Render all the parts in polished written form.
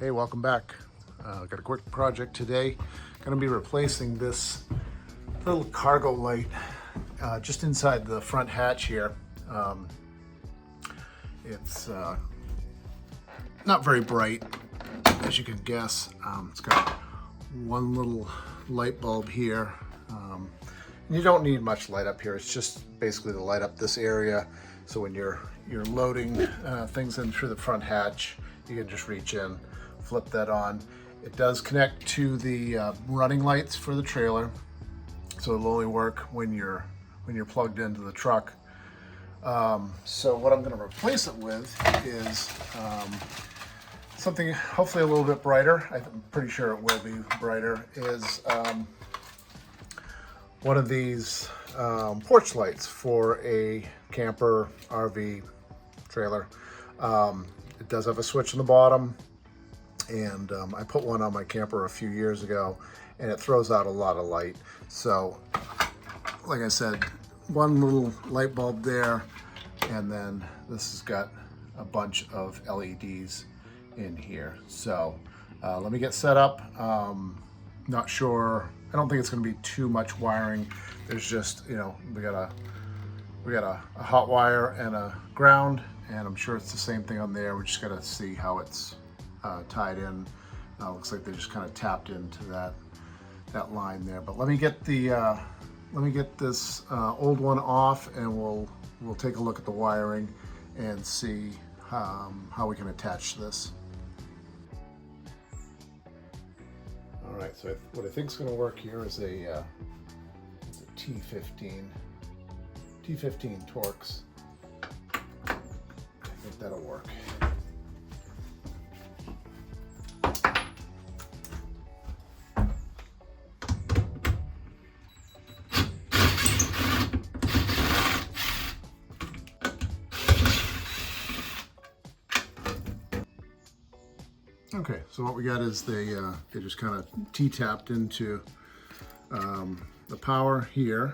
Hey, welcome back. Got a quick project today. Going to be replacing this little cargo light just inside the front hatch here. It's not very bright, as you can guess. It's got one little light bulb here. You don't need much light up here. It's just basically to light up this area. So when you're loading things in through the front hatch, you can just reach in, flip that on. It does connect to the running lights for the trailer, so it'll only work when you're plugged into the truck. So what I'm going to replace it with is something hopefully a little bit brighter. I'm pretty sure it will be brighter. Is one of these porch lights for a camper, RV, trailer. It does have a switch in the bottom, and I put one on my camper a few years ago, and it throws out a lot of light. So, like I said, one little light bulb there, and then this has got a bunch of LEDs in here. So let me get set up. Not sure. I don't think it's going to be too much wiring. There's just, we got a hot wire and a ground, and I'm sure it's the same thing on there. We just got to see how it's tied in. Looks like they just kind of tapped into that line there. But let me get this old one off, and we'll take a look at the wiring and see how we can attach this. All right, so what I think is going to work here is a T15 Torx. I think that'll work. Okay, so what we got is they just kind of T-tapped into the power here.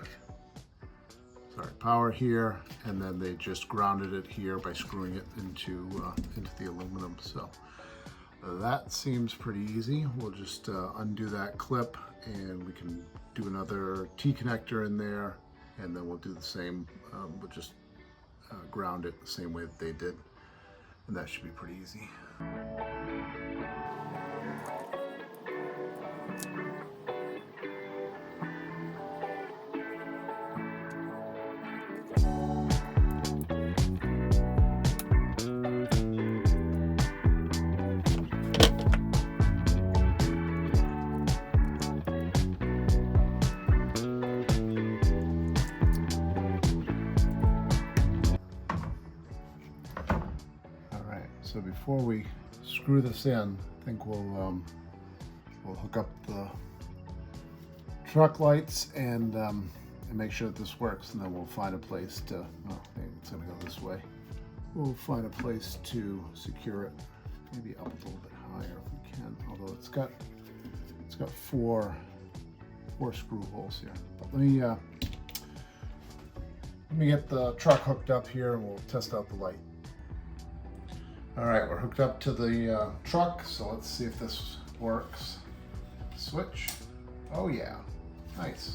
Power here, and then they just grounded it here by screwing it into the aluminum. So that seems pretty easy. We'll just undo that clip, and we can do another T connector in there, and then we'll do the same. We'll just ground it the same way that they did, and that should be pretty easy. So before we screw this in, I think we'll hook up the truck lights and make sure that this works, and then we'll find a place to. Oh, maybe it's going to go this way. We'll find a place to secure it, maybe up a little bit higher if we can. Although it's got four screw holes here. But let me get the truck hooked up here, and we'll test out the light. All right, we're hooked up to the truck, so let's see if this works. Switch. Oh yeah, nice.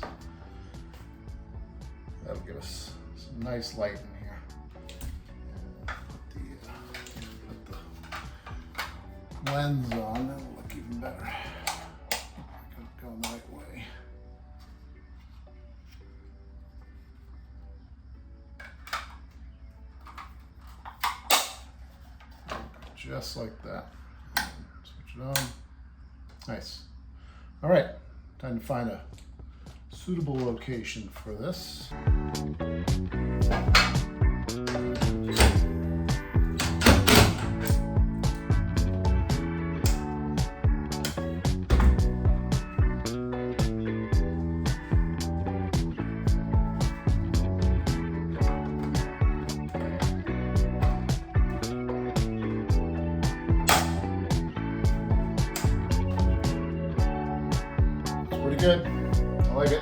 That'll give us some nice light in here. Put the lens on, that'll look even better. Going the right way. Just like that. Switch it on. Nice. All right, time to find a suitable location for this. Good. I like it.